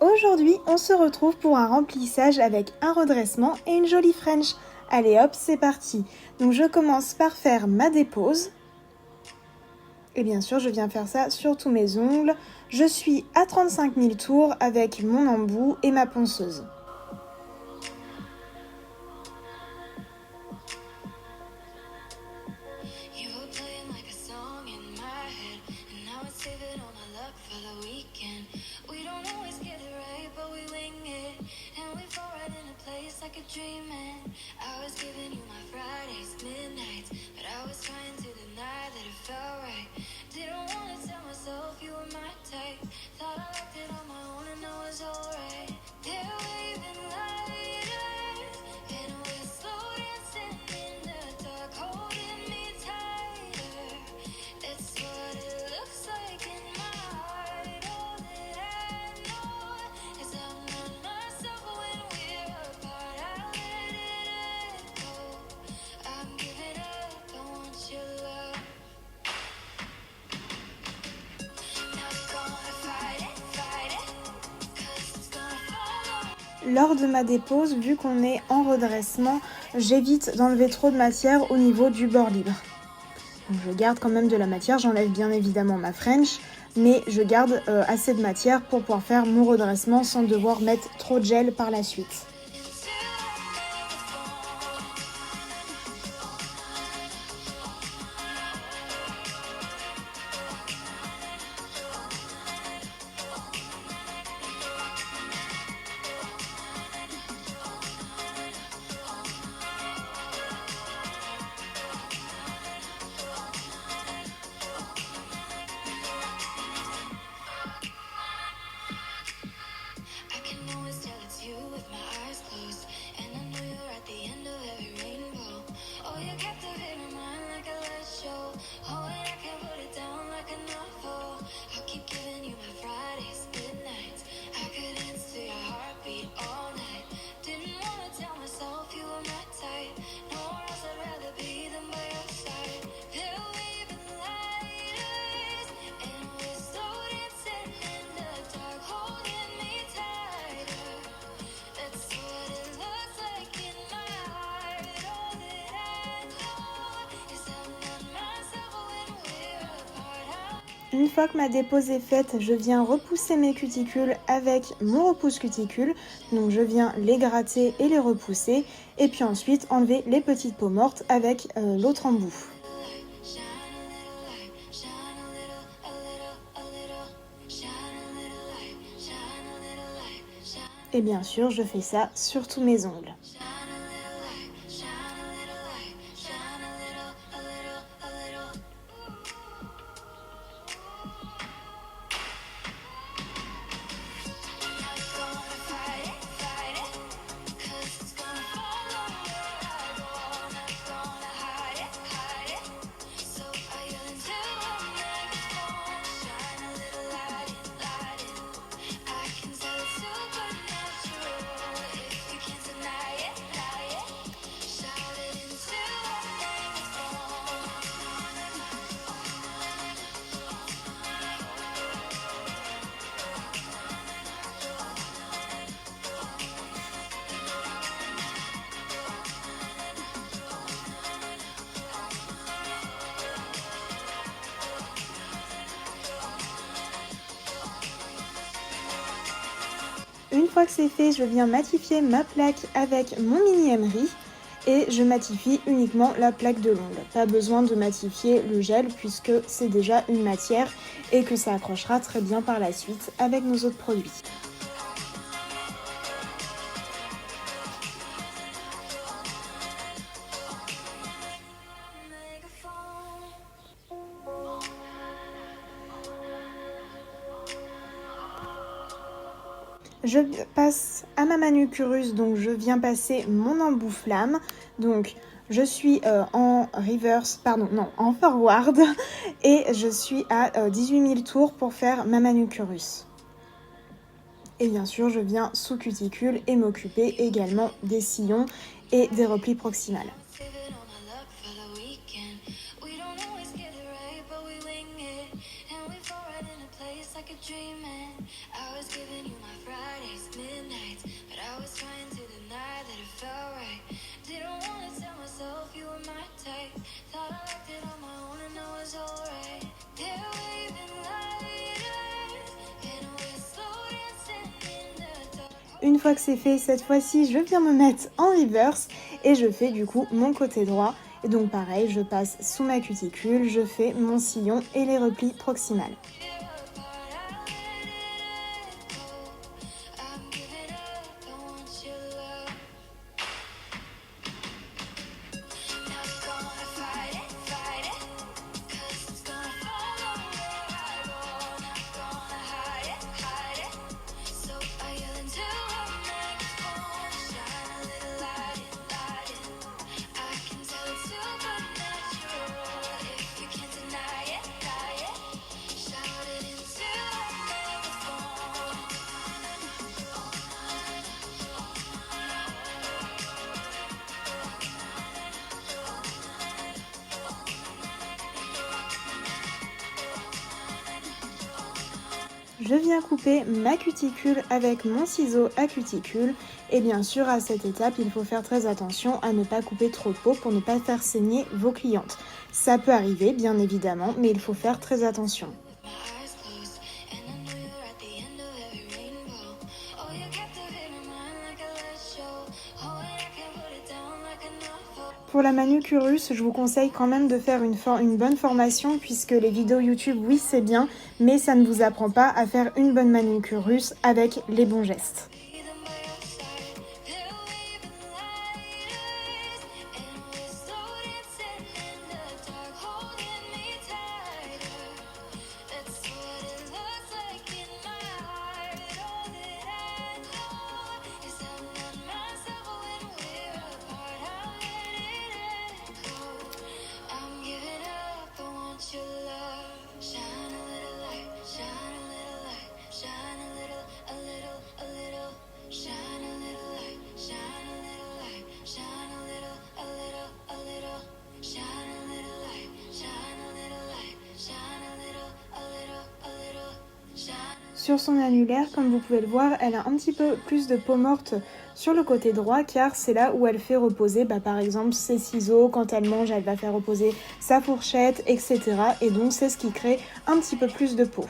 Aujourd'hui, on se retrouve pour un remplissage avec un redressement et une jolie French. Allez hop, c'est parti. Donc je commence par faire ma dépose. Et bien sûr, je viens faire ça sur tous mes ongles. Je suis à 35 000 tours avec mon embout et ma ponceuse. Lors de ma dépose, vu qu'on est en redressement, j'évite d'enlever trop de matière au niveau du bord libre. Donc je garde quand même de la matière, j'enlève bien évidemment ma French, mais je garde assez de matière pour pouvoir faire mon redressement sans devoir mettre trop de gel par la suite. Une fois que ma dépose est faite, je viens repousser mes cuticules avec mon repousse cuticule. Donc je viens les gratter et les repousser. Et puis ensuite enlever les petites peaux mortes avec l'autre embout. Et bien sûr, je fais ça sur tous mes ongles. Une fois que c'est fait, je viens matifier ma plaque avec mon mini emery et je matifie uniquement la plaque de l'ongle. Pas besoin de matifier le gel puisque c'est déjà une matière et que ça accrochera très bien par la suite avec nos autres produits. Je passe à ma manucurus, donc je viens passer mon embout flamme. Donc je suis en forward et je suis à 18 000 tours pour faire ma manucurus. Et bien sûr, je viens sous cuticule et m'occuper également des sillons et des replis proximales. Une fois que c'est fait, cette fois-ci, je viens me mettre en reverse et je fais du coup mon côté droit. Et donc pareil, je passe sous ma cuticule, je fais mon sillon et les replis proximales. Je viens couper ma cuticule avec mon ciseau à cuticule et bien sûr à cette étape il faut faire très attention à ne pas couper trop de peau pour ne pas faire saigner vos clientes. Ça peut arriver bien évidemment mais il faut faire très attention. Pour la manucurus, je vous conseille quand même de faire une bonne formation puisque les vidéos YouTube, oui c'est bien, mais ça ne vous apprend pas à faire une bonne manucurus avec les bons gestes. Sur son annulaire, comme vous pouvez le voir, elle a un petit peu plus de peau morte sur le côté droit car c'est là où elle fait reposer par exemple ses ciseaux, quand elle mange elle va faire reposer sa fourchette, etc. Et donc c'est ce qui crée un petit peu plus de peau.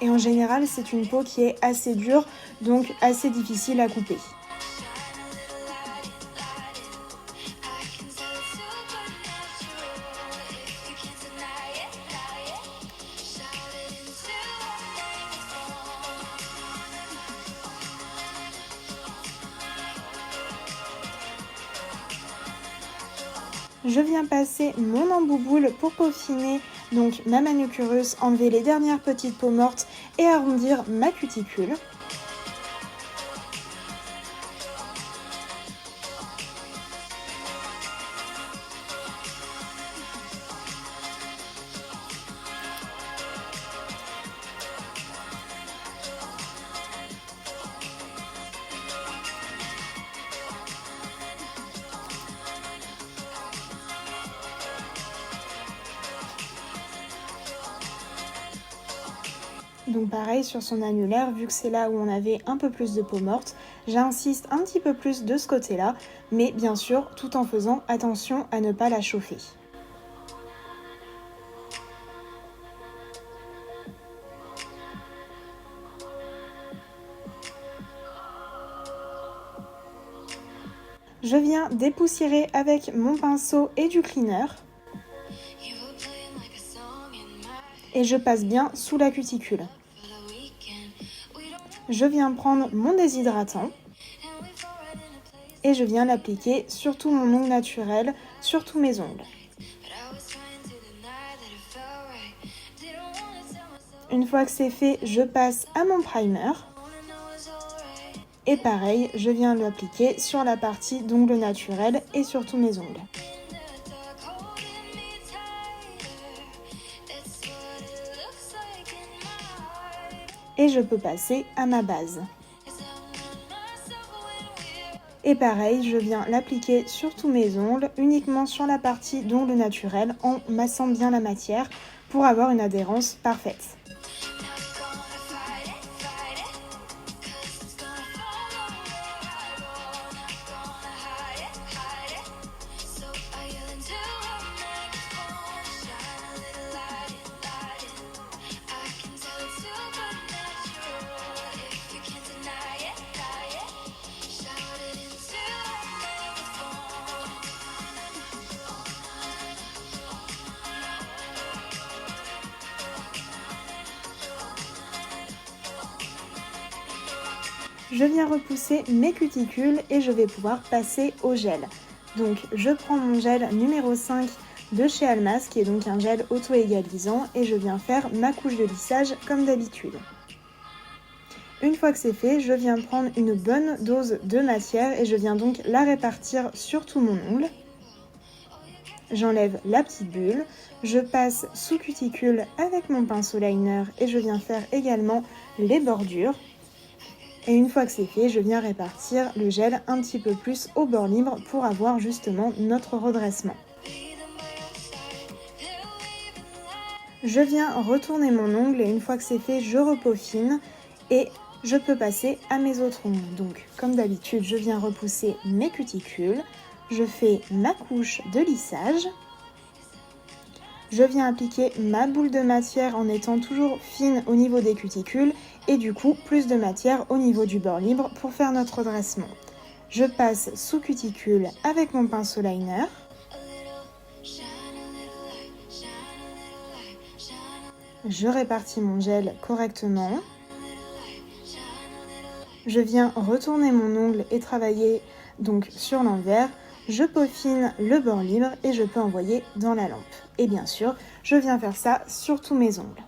Et en général c'est une peau qui est assez dure, donc assez difficile à couper. Je viens passer mon embouboule pour peaufiner donc ma manucurus, enlever les dernières petites peaux mortes et arrondir ma cuticule. Donc pareil sur son annulaire, vu que c'est là où on avait un peu plus de peau morte, j'insiste un petit peu plus de ce côté-là, mais bien sûr tout en faisant attention à ne pas la chauffer. Je viens dépoussiérer avec mon pinceau et du cleaner. Et je passe bien sous la cuticule. Je viens prendre mon déshydratant et je viens l'appliquer sur tout mon ongle naturel, sur tous mes ongles. Une fois que c'est fait, je passe à mon primer. Et pareil, je viens l'appliquer sur la partie d'ongle naturel et sur tous mes ongles. Et je peux passer à ma base. Et pareil, je viens l'appliquer sur tous mes ongles, uniquement sur la partie d'ongle naturel, en massant bien la matière pour avoir une adhérence parfaite. Je viens repousser mes cuticules et je vais pouvoir passer au gel. Donc je prends mon gel numéro 5 de chez Almas, qui est donc un gel auto-égalisant, et je viens faire ma couche de lissage comme d'habitude. Une fois que c'est fait, je viens prendre une bonne dose de matière et je viens donc la répartir sur tout mon ongle. J'enlève la petite bulle, je passe sous cuticule avec mon pinceau liner et je viens faire également les bordures. Et une fois que c'est fait, je viens répartir le gel un petit peu plus au bord libre pour avoir justement notre redressement. Je viens retourner mon ongle et une fois que c'est fait, je repeaufine et je peux passer à mes autres ongles. Donc comme d'habitude, je viens repousser mes cuticules, je fais ma couche de lissage. Je viens appliquer ma boule de matière en étant toujours fine au niveau des cuticules et du coup plus de matière au niveau du bord libre pour faire notre redressement. Je passe sous cuticule avec mon pinceau liner. Je répartis mon gel correctement. Je viens retourner mon ongle et travailler donc sur l'envers. Je peaufine le bord libre et je peux envoyer dans la lampe. Et bien sûr, je viens faire ça sur tous mes ongles.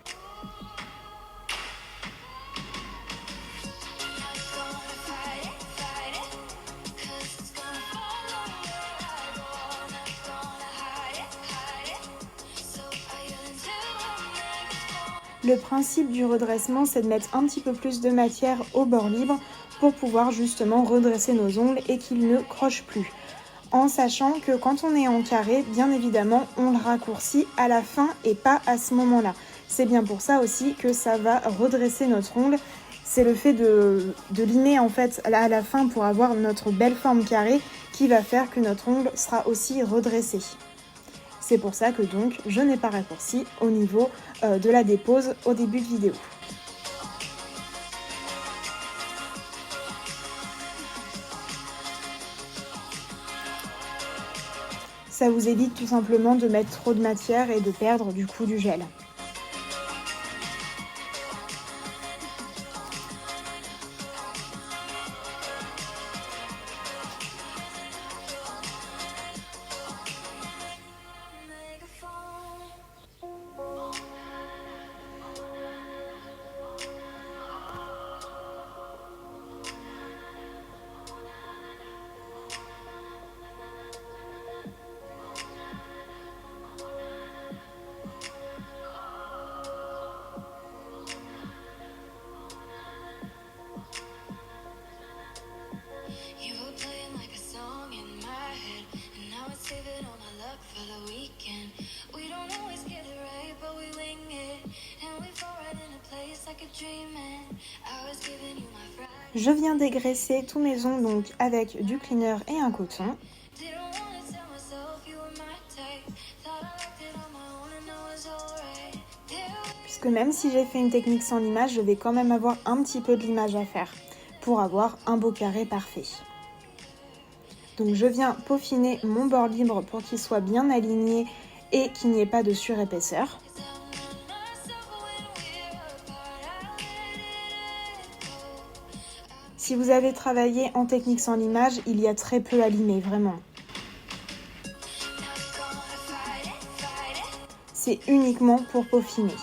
Le principe du redressement, c'est de mettre un petit peu plus de matière au bord libre pour pouvoir justement redresser nos ongles et qu'ils ne crochent plus. En sachant que quand on est en carré, bien évidemment, on le raccourcit à la fin et pas à ce moment-là. C'est bien pour ça aussi que ça va redresser notre ongle. C'est le fait de limer en fait à la fin pour avoir notre belle forme carrée qui va faire que notre ongle sera aussi redressé. C'est pour ça que donc je n'ai pas raccourci au niveau de la dépose au début de vidéo. Ça vous évite tout simplement de mettre trop de matière et de perdre du coup du gel. Je viens dégraisser tous mes ongles donc avec du cleaner et un coton. Puisque même si j'ai fait une technique sans limage, je vais quand même avoir un petit peu de limage à faire pour avoir un beau carré parfait. Donc je viens peaufiner mon bord libre pour qu'il soit bien aligné et qu'il n'y ait pas de surépaisseur. Si vous avez travaillé en technique sans limage, il y a très peu à limer, vraiment. C'est uniquement pour peaufiner.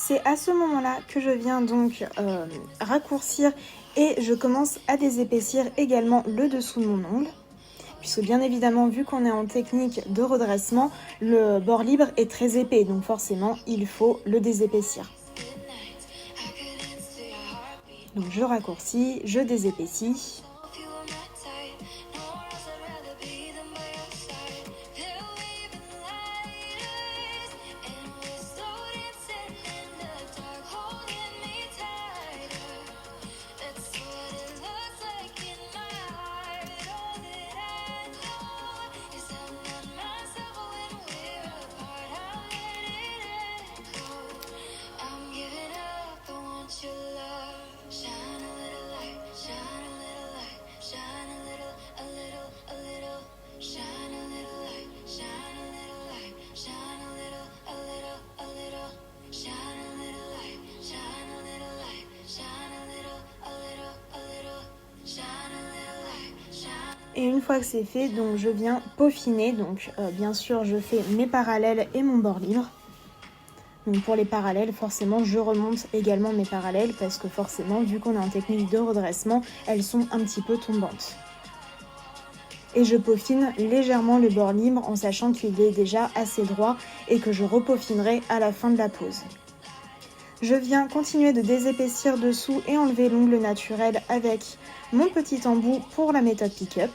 C'est à ce moment-là que je viens donc raccourcir et je commence à désépaissir également le dessous de mon ongle. Puisque bien évidemment, vu qu'on est en technique de redressement, le bord libre est très épais, donc forcément, il faut le désépaissir. Donc je raccourcis, je désépaissis. Et une fois que c'est fait, donc je viens peaufiner. Donc bien sûr, je fais mes parallèles et mon bord libre. Donc pour les parallèles, forcément, je remonte également mes parallèles parce que forcément, vu qu'on est en technique de redressement, elles sont un petit peu tombantes. Et je peaufine légèrement le bord libre en sachant qu'il est déjà assez droit et que je repaufinerai à la fin de la pose. Je viens continuer de désépaissir dessous et enlever l'ongle naturel avec mon petit embout pour la méthode pick-up.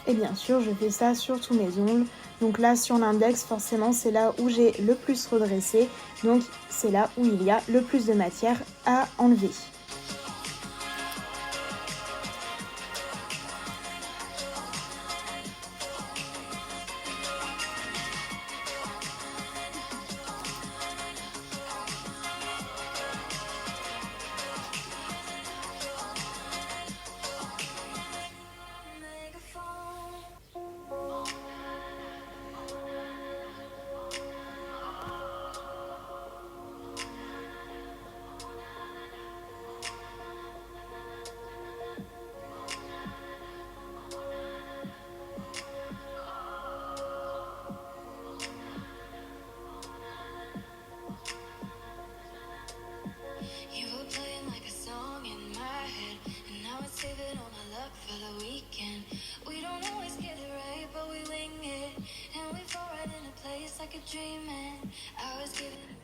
Et bien sûr, je fais ça sur tous mes ongles. Donc là, sur l'index, forcément, c'est là où j'ai le plus redressé. Donc c'est là où il y a le plus de matière à enlever.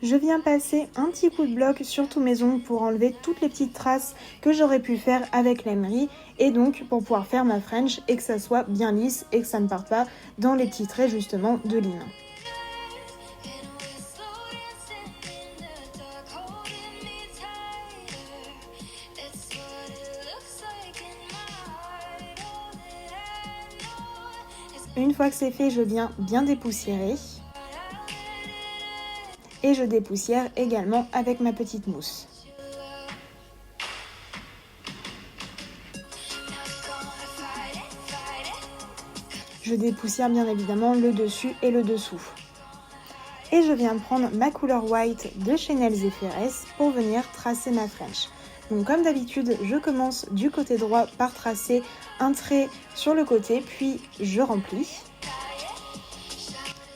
Je viens passer un petit coup de bloc sur tous mes ongles pour enlever toutes les petites traces que j'aurais pu faire avec l'emery et donc pour pouvoir faire ma French et que ça soit bien lisse et que ça ne parte pas dans les petits traits justement de ligne. Une fois que c'est fait, je viens bien dépoussiérer. Et je dépoussière également avec ma petite mousse. Je dépoussière bien évidemment le dessus et le dessous. Et je viens prendre ma couleur white de chez Nails & Ferress pour venir tracer ma French. Donc comme d'habitude, je commence du côté droit par tracer un trait sur le côté, puis je remplis.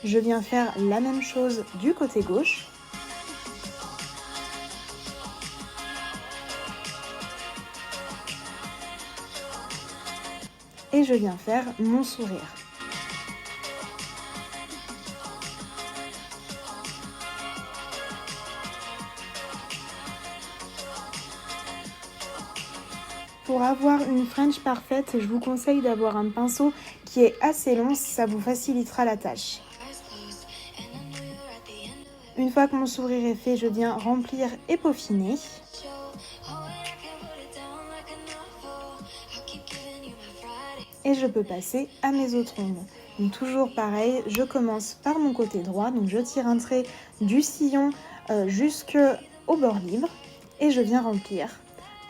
Je viens faire la même chose du côté gauche. Et je viens faire mon sourire. Pour avoir une French parfaite, je vous conseille d'avoir un pinceau qui est assez long, ça vous facilitera la tâche. Une fois que mon sourire est fait, je viens remplir et peaufiner. Et je peux passer à mes autres ongles. Donc toujours pareil, je commence par mon côté droit, donc je tire un trait du sillon jusqu'au bord libre et je viens remplir.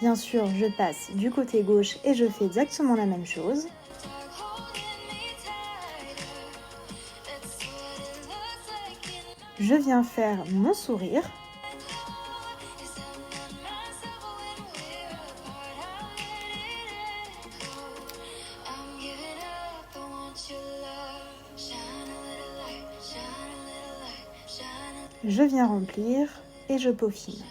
Bien sûr, je passe du côté gauche et je fais exactement la même chose. Je viens faire mon sourire. Je viens remplir et je peaufine.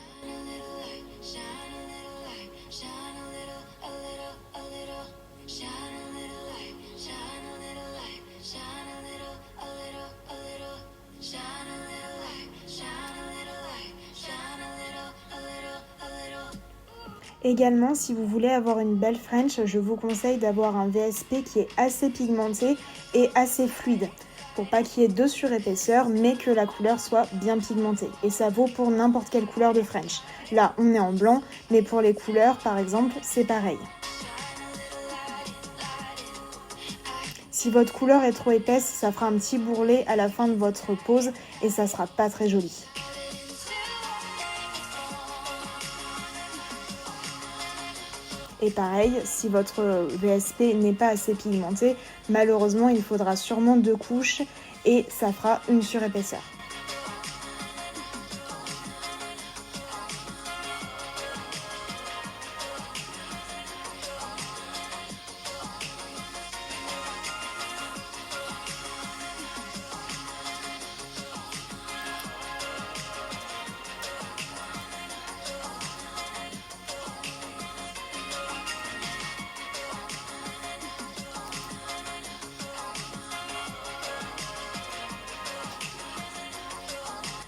Également, si vous voulez avoir une belle French, je vous conseille d'avoir un VSP qui est assez pigmenté et assez fluide, pour pas qu'il y ait de surépaisseur, mais que la couleur soit bien pigmentée. Et ça vaut pour n'importe quelle couleur de French. Là, on est en blanc, mais pour les couleurs, par exemple, c'est pareil. Si votre couleur est trop épaisse, ça fera un petit bourrelet à la fin de votre pose et ça sera pas très joli. Et pareil, si votre VSP n'est pas assez pigmenté, malheureusement il faudra sûrement 2 couches et ça fera une surépaisseur.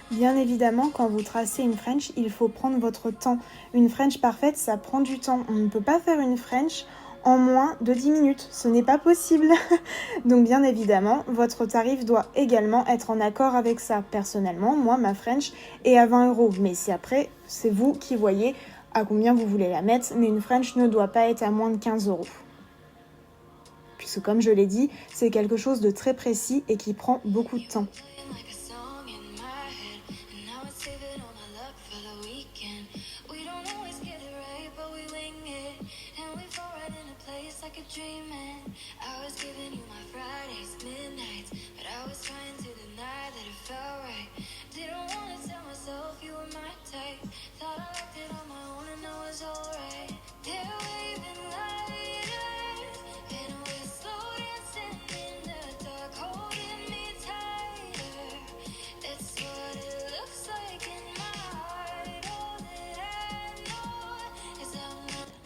Bien évidemment, quand vous tracez une French, il faut prendre votre temps. Une French parfaite, ça prend du temps. On ne peut pas faire une French en moins de 10 minutes. Ce n'est pas possible. Donc bien évidemment, votre tarif doit également être en accord avec ça. Personnellement, moi, ma French est à 20 €. Mais si après, c'est vous qui voyez à combien vous voulez la mettre. Mais une French ne doit pas être à moins de 15 €. Puisque comme je l'ai dit, c'est quelque chose de très précis et qui prend beaucoup de temps.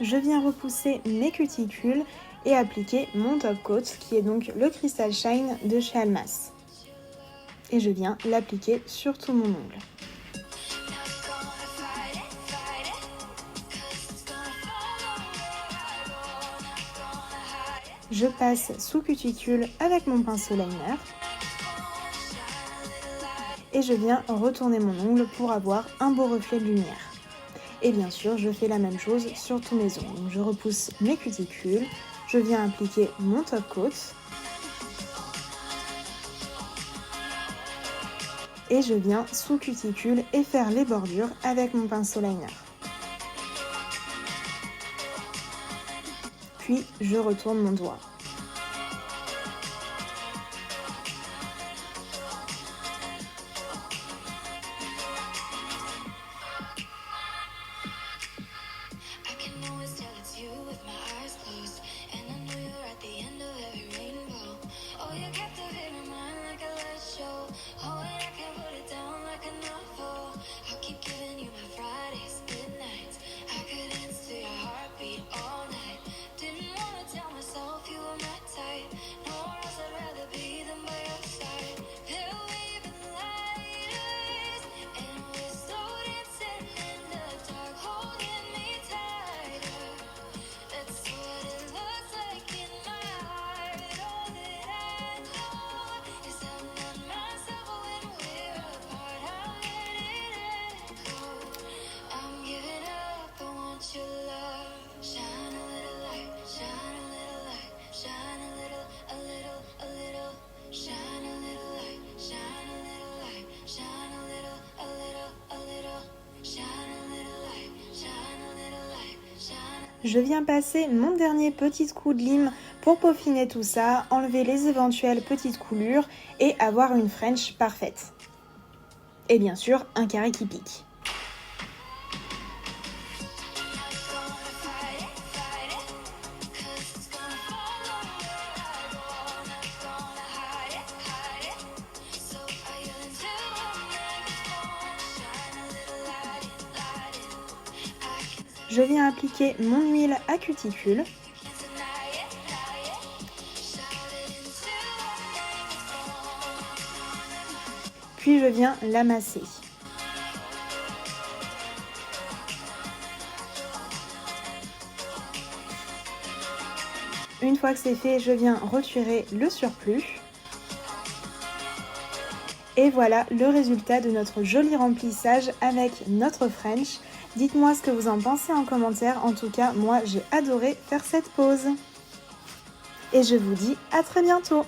Je viens repousser mes cuticules et appliquer mon top coat qui est donc le Crystal Shine de chez Almas. Et je viens l'appliquer sur tout mon ongle. Je passe sous cuticule avec mon pinceau liner. Et je viens retourner mon ongle pour avoir un beau reflet de lumière. Et bien sûr, je fais la même chose sur tous mes ongles. Donc je repousse mes cuticules, je viens appliquer mon top coat. Et je viens sous cuticule et faire les bordures avec mon pinceau liner. Puis je retourne mon doigt. Je viens passer mon dernier petit coup de lime pour peaufiner tout ça, enlever les éventuelles petites coulures et avoir une French parfaite. Et bien sûr, un carré qui pique. Je viens appliquer mon huile à cuticule. Puis je viens l'amasser. Une fois que c'est fait, je viens retirer le surplus. Et voilà le résultat de notre joli remplissage avec notre French. Dites-moi ce que vous en pensez en commentaire. En tout cas, moi, j'ai adoré faire cette pose. Et je vous dis à très bientôt.